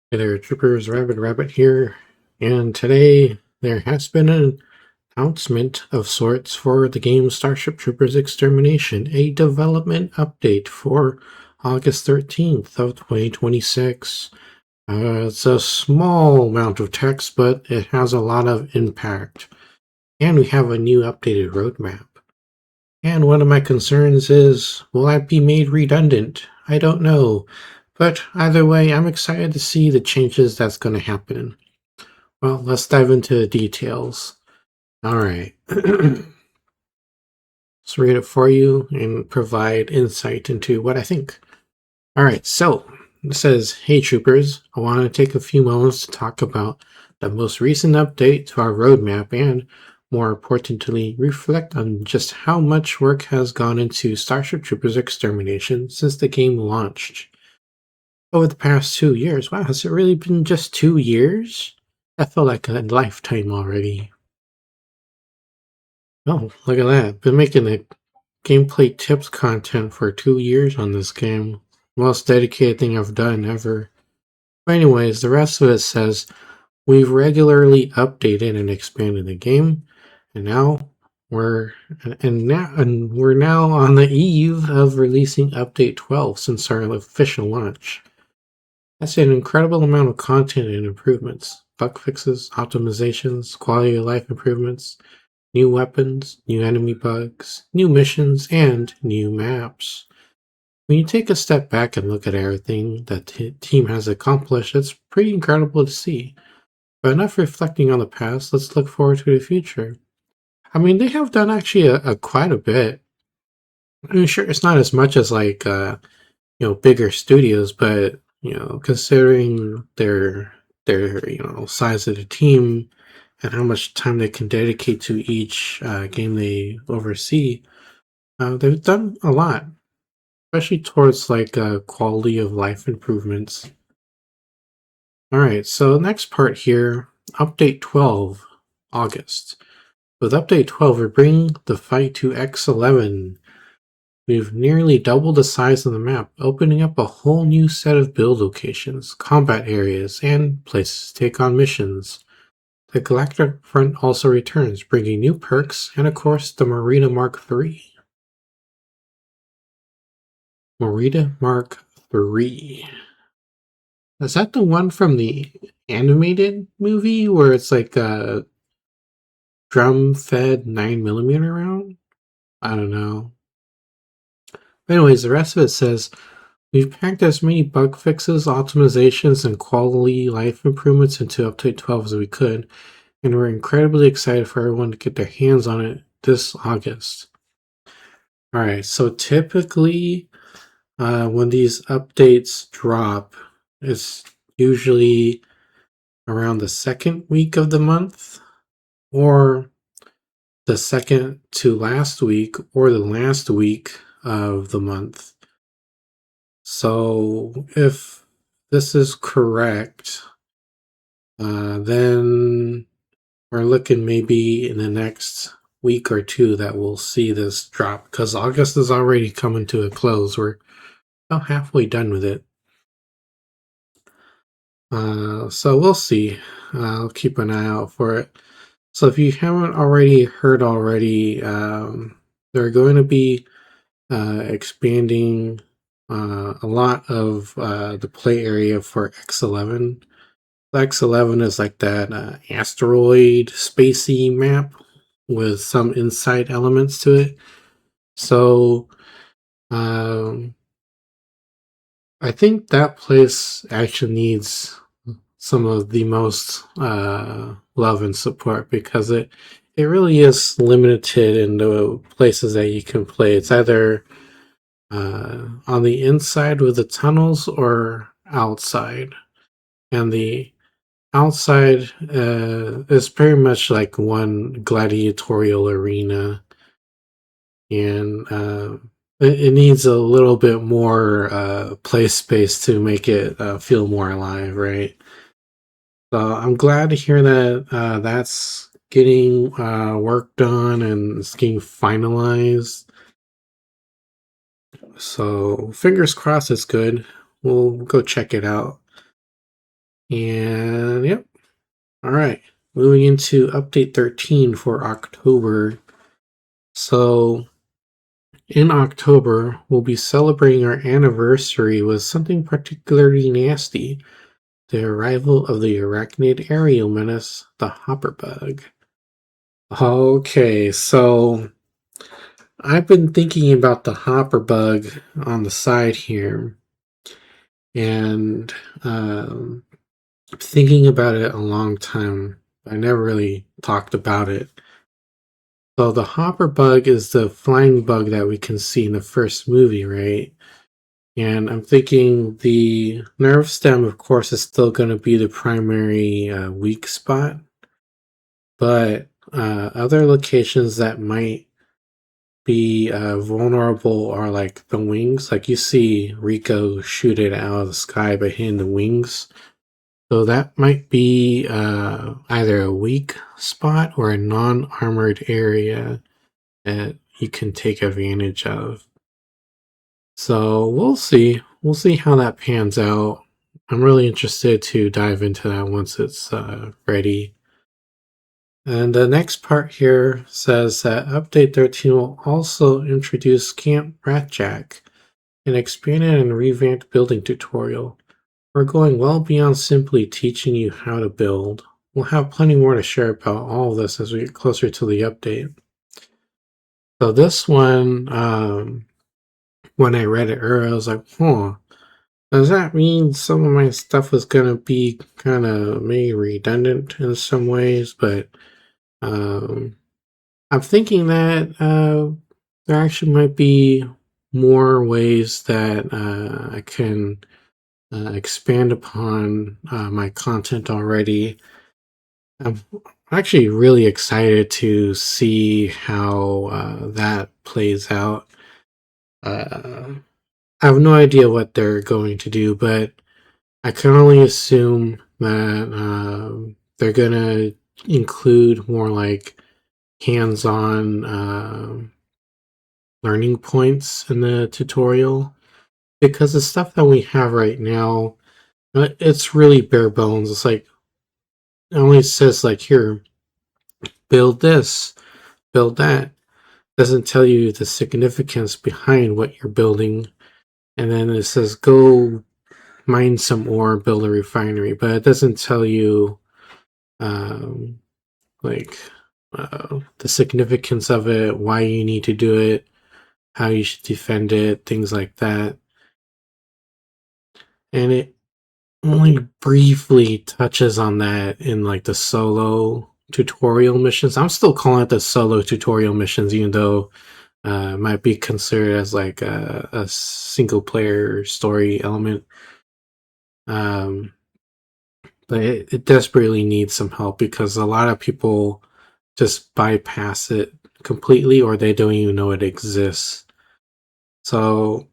Hey there, Troopers, Rabid here, and today there has been an announcement of sorts for the game Starship Troopers Extermination, a development update for August 13th of 2026. It's a small amount of text, but it has a lot of impact, and we have a new updated roadmap. And one of my concerns is, will that be made redundant? I don't know. But either way, I'm excited to see the changes that's going to happen. Well, let's dive into the details. Alright. Let's read it for you and provide insight into what I think. Alright, so it says, "Hey troopers, I want to take a few moments to talk about the most recent update to our roadmap and, more importantly, reflect on just how much work has gone into Starship Troopers Extermination since the game launched. Over the past 2 years. Wow, has it really been just 2 years? That felt like a lifetime already. Oh, look at that. Been making the gameplay tips content for 2 years on this game. Most dedicated thing I've done ever. But anyways, the rest of it says, we've regularly updated and expanded the game, and now we're now on the eve of releasing update 12 since our official launch. That's an incredible amount of content and improvements. Bug fixes, optimizations, quality of life improvements, new weapons, new enemy bugs, new missions, and new maps. When you take a step back and look at everything that the team has accomplished, it's pretty incredible to see. But enough reflecting on the past, let's look forward to the future. I mean, they have done actually a quite a bit. I mean, sure, it's not as much as like bigger studios, but considering their size of the team and how much time they can dedicate to each game they oversee, they've done a lot, especially towards like quality of life improvements. All right, so next part here, update 12, August. With update 12, we bring the fight to X11. We've nearly doubled the size of the map, opening up a whole new set of build locations, combat areas, and places to take on missions. The Galactic Front also returns, bringing new perks and, of course, the Marita Mark III. Marita Mark III. Is that the one from the animated movie where it's like a drum-fed 9mm round? I don't know. Anyways, the rest of it says, we've packed as many bug fixes, optimizations, and quality life improvements into update 12 as we could, and we're incredibly excited for everyone to get their hands on it this August. Alright, so typically when these updates drop, it's usually around the second week of the month, or the second to last week, or the last week of the month. So if this is correct, then we're looking maybe in the next week or two that we'll see this drop, because August is already coming to a close. We're about halfway done with it. So we'll see. I'll keep an eye out for it. So if you haven't already heard already, they're going to be expanding a lot of the play area for X11. X11 is like that asteroid spacey map with some insight elements to it. So I think that place actually needs some of the most love and support, because it really is limited in the places that you can play. It's either on the inside with the tunnels or outside, and the outside is pretty much like one gladiatorial arena, and it needs a little bit more play space to make it feel more alive, right? So I'm glad to hear that that's getting worked on and it's getting finalized. So fingers crossed it's good. We'll go check it out. And yep. All right. Moving into update 13 for October. So in October, we'll be celebrating our anniversary with something particularly nasty: the arrival of the arachnid aerial menace, the hopper bug. Okay, so I've been thinking about the hopper bug on the side here, and thinking about it a long time. I never really talked about it. So the hopper bug is the flying bug that we can see in the first movie, right? And I'm thinking the nerve stem, of course, is still going to be the primary weak spot, but other locations that might be vulnerable are like the wings. Like you see Rico shoot it out of the sky by hitting the wings. So that might be either a weak spot or a non-armored area that you can take advantage of. So we'll see. We'll see how that pans out. I'm really interested to dive into that once it's ready. And the next part here says that Update 13 will also introduce Camp Ratjack, an expanded and revamped building tutorial. We're going well beyond simply teaching you how to build. We'll have plenty more to share about all of this as we get closer to the update. So this one, when I read it earlier, I was like, does that mean some of my stuff is going to be kind of maybe redundant in some ways? But um, I'm thinking that there actually might be more ways that I can expand upon my content already. I'm actually really excited to see how that plays out. I have no idea what they're going to do, but I can only assume that they're gonna include more like hands-on learning points in the tutorial, because the stuff that we have right now, it's really bare bones. It's like it only says like, here, build this, build that. Doesn't tell you the significance behind what you're building. And then it says go mine some ore, build a refinery, but it doesn't tell you um, like the significance of it, why you need to do it, how you should defend it, things like that. And it only briefly touches on that in like the solo tutorial missions. I'm still calling it the solo tutorial missions, even though it might be considered as like a single player story element. Um, but it desperately needs some help because a lot of people just bypass it completely, or they don't even know it exists. So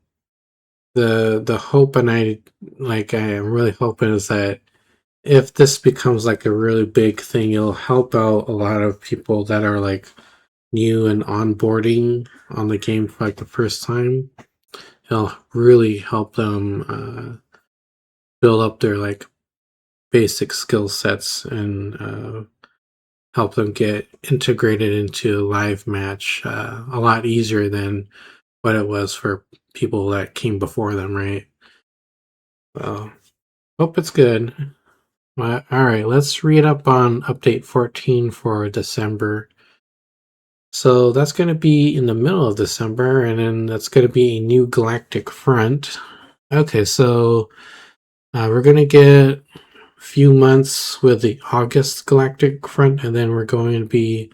the hope, and I am really hoping, is that if this becomes like a really big thing, it'll help out a lot of people that are like new and onboarding on the game for like the first time. It'll really help them build up their like basic skill sets and help them get integrated into a live match a lot easier than what it was for people that came before them, right? So, hope it's good. All right, let's read up on update 14 for December. So that's going to be in the middle of December, and then that's going to be a new galactic front. Okay, so we're going to get a few months with the August galactic front, and then we're going to be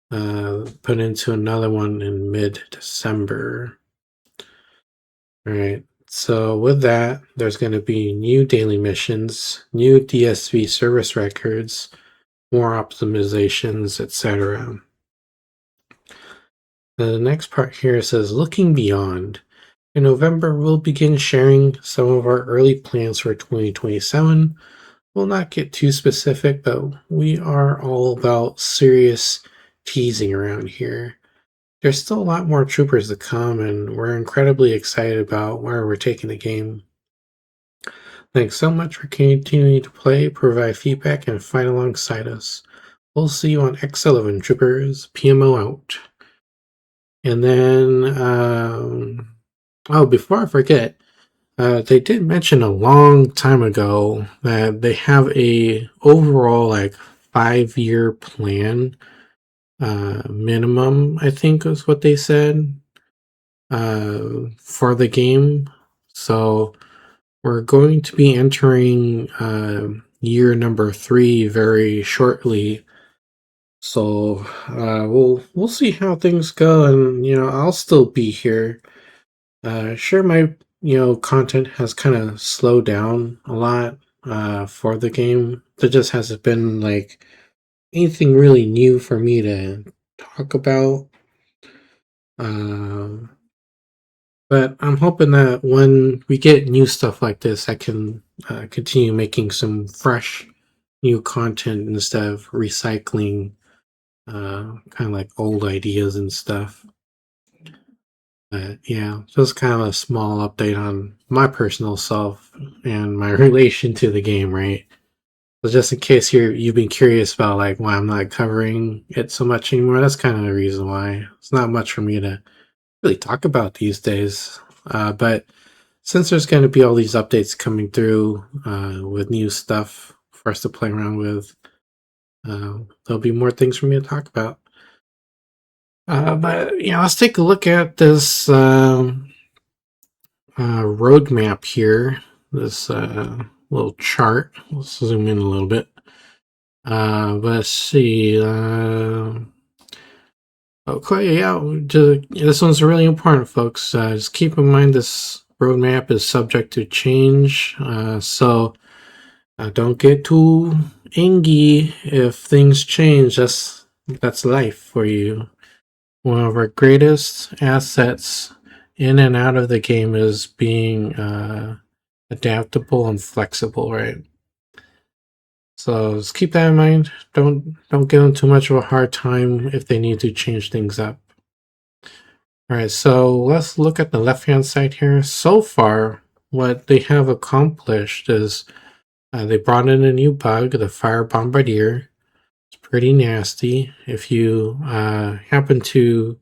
put into another one in mid-December. All right. So with that, there's going to be new daily missions, new DSV service records, more optimizations, etc. The next part here says, looking beyond. In November, we'll begin sharing some of our early plans for 2027. We'll not get too specific, but we are all about serious teasing around here. There's still a lot more troopers to come, and we're incredibly excited about where we're taking the game. Thanks so much for continuing to play, provide feedback, and fight alongside us. We'll see you on X11 Troopers, PMO out. And then, before I forget, they did mention a long time ago that they have a overall 5-year plan, minimum, I think is what they said, for the game. So we're going to be entering year number 3 very shortly. So we'll see how things go, and I'll still be here. Sure, my content has kind of slowed down a lot for the game. There just hasn't been anything really new for me to talk about. Um, but I'm hoping that when we get new stuff like this, I can continue making some fresh new content instead of recycling kind of like old ideas and stuff. But yeah, just kind of a small update on my personal self and my relation to the game, right? So just in case you've been curious about why I'm not covering it so much anymore, that's kind of the reason why. It's not much for me to really talk about these days. But since there's going to be all these updates coming through with new stuff for us to play around with, there'll be more things for me to talk about. But let's take a look at this roadmap here. This little chart. Let's zoom in a little bit. Let's see. Okay, yeah. This one's really important, folks. Just keep in mind this roadmap is subject to change. So don't get too angry if things change. That's life for you. One of our greatest assets in and out of the game is being adaptable and flexible, right? So just keep that in mind. Don't give them too much of a hard time if they need to change things up. All right, so let's look at the left-hand side here. So far, what they have accomplished is they brought in a new bug, the Fire Bombardier. It's pretty nasty. If you happen to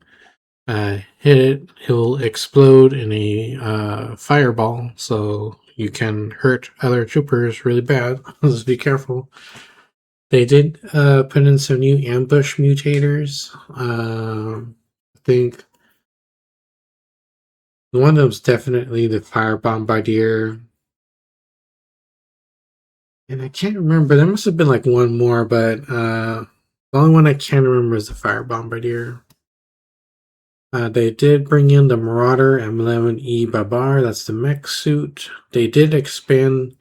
hit it, it'll explode in a fireball, so you can hurt other troopers really bad. Just be careful. They did put in some new ambush mutators. I think one of them's definitely the Fire Bombardier. And I can't remember, there must have been one more, but the only one I can remember is the Fire Bombardier. They did bring in the Marauder M11E Babar, that's the mech suit. They did expand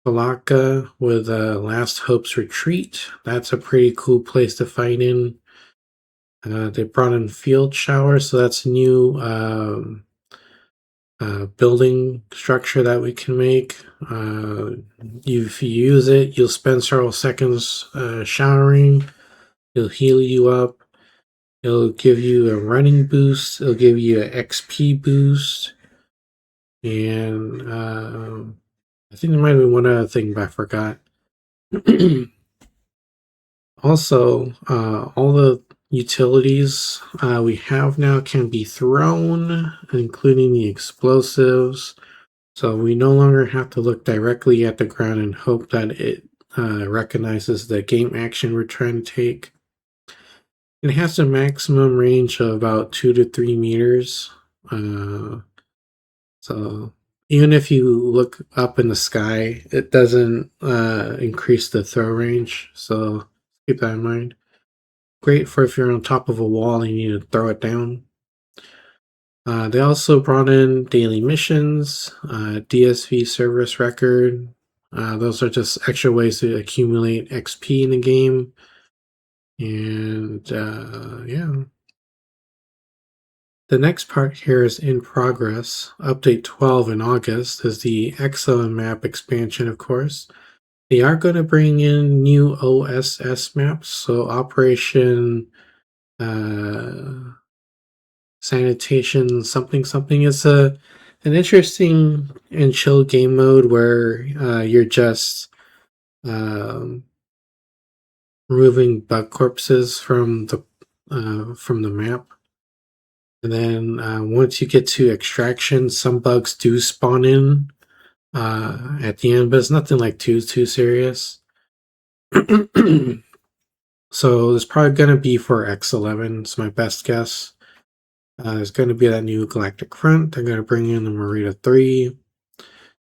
Palaka with Last Hope's Retreat. That's a pretty cool place to fight in. They brought in Field Shower, so that's a new building structure that we can make. If you use it, you'll spend several seconds showering. It'll heal you up. It'll give you a running boost. It'll give you an XP boost. And I think there might have been one other thing, but I forgot. Also, all the utilities we have now can be thrown, including the explosives. So we no longer have to look directly at the ground and hope that it recognizes the game action we're trying to take. It has a maximum range of about 2 to 3 meters. So even if you look up in the sky, it doesn't increase the throw range. So keep that in mind. Great for if you're on top of a wall and you need to throw it down. They also brought in daily missions, DSV service record. Those are just extra ways to accumulate XP in the game. And yeah. The next part here is in progress. Update 12 in August is the X11 map expansion, of course. They are going to bring in new OSS maps, so Operation Sanitation something something. It's a an interesting and chill game mode where you're just um, removing bug corpses from the map. And then once you get to extraction, some bugs do spawn in at the end, but it's nothing like too serious. So it's probably going to be for X11. It's my best guess. There's going to be that new Galactic Front. They're going to bring in the Merida 3.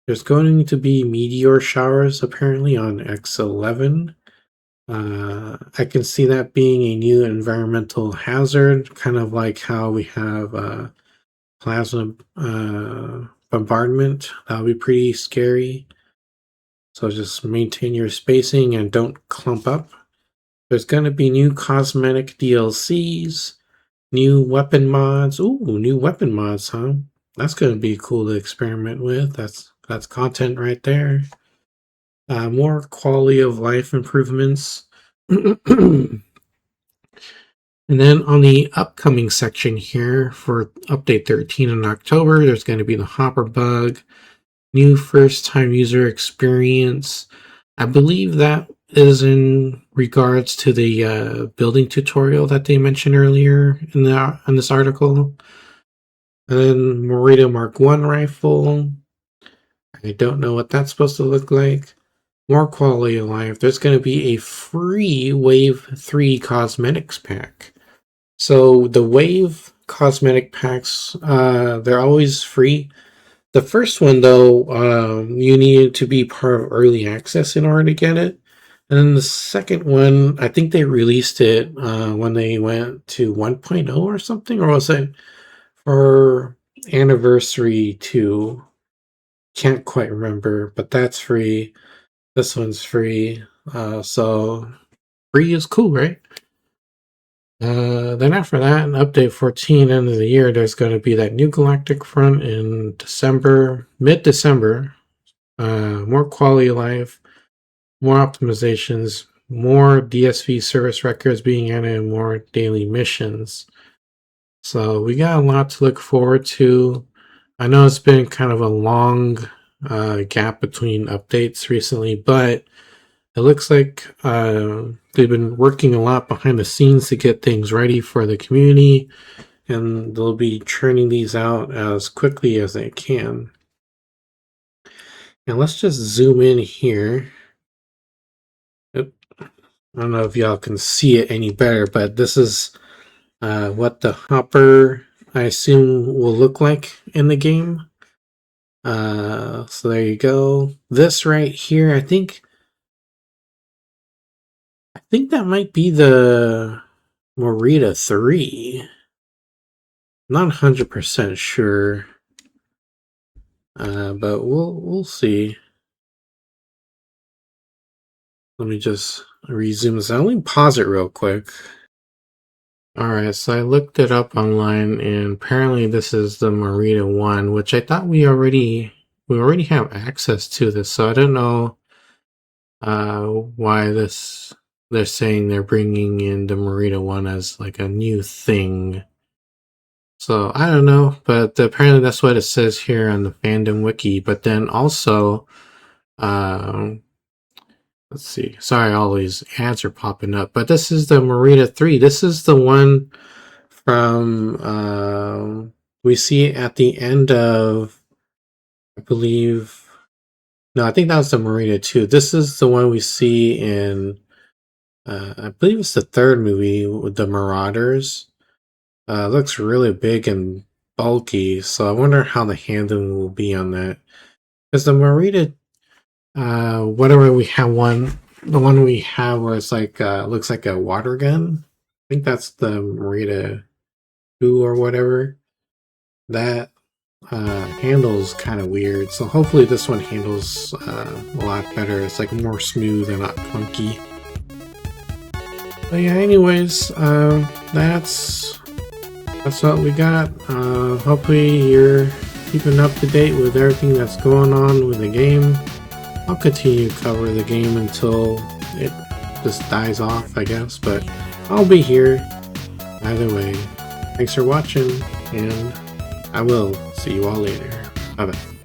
There's going to be meteor showers apparently on X11. I can see that being a new environmental hazard, kind of like how we have plasma bombardment. That'll be pretty scary. So just maintain your spacing and don't clump up. There's going to be new cosmetic DLCs, new weapon mods. Ooh, new weapon mods, huh? That's going to be cool to experiment with. That's content right there. More quality of life improvements. And then on the upcoming section here for update 13 in October, there's going to be the hopper bug, new first time user experience. I believe that is in regards to the building tutorial that they mentioned earlier in this article. And then Merida Mark 1 rifle. I don't know what that's supposed to look like. More quality of life. There's going to be a free Wave 3 cosmetics pack. So the Wave cosmetic packs, they're always free. The first one, though, you needed to be part of early access in order to get it. And then the second one, I think they released it when they went to 1.0 or something, or was it for Anniversary 2? Can't quite remember, but that's free. This one's free. So free is cool, right? Then after that, in update 14, end of the year, there's going to be that new Galactic Front in December, mid-December. More quality of life, more optimizations, more DSV service records being added, and more daily missions. So we got a lot to look forward to. I know it's been kind of a long gap between updates recently, but it looks like they've been working a lot behind the scenes to get things ready for the community, and they'll be churning these out as quickly as they can. Now let's just zoom in here. I don't know if y'all can see it any better, but this is what the hopper, I assume, will look like in the game. So there you go. This right here, I think that might be the Merida 3. Not 100% sure. But we'll see. Let me just resume this. Let me pause it real quick. Alright, so I looked it up online, and apparently this is the Merida 1, which I thought we already have access to this, so I don't know why they're saying they're bringing in the Merida 1 as like a new thing. So I don't know, but apparently that's what it says here on the fandom wiki. But then also, let's see. Sorry, all these ads are popping up. But this is the Merida 3. This is the one from we see at the end of, I believe. No, I think that was the Merida 2. This is the one we see in, I believe it's the third movie with the Marauders. Looks really big and bulky, so I wonder how the handling will be on that. Because the Merida, whatever we have the one we have where it's like, looks like a water gun. I think that's the Merida 2 or whatever. That handles kind of weird, so hopefully this one handles a lot better. It's like more smooth and not clunky. But yeah, anyways, that's what we got. Hopefully you're keeping up to date with everything that's going on with the game. I'll continue to cover the game until it just dies off, I guess, but I'll be here either way. Thanks for watching, and I will see you all later. Bye bye.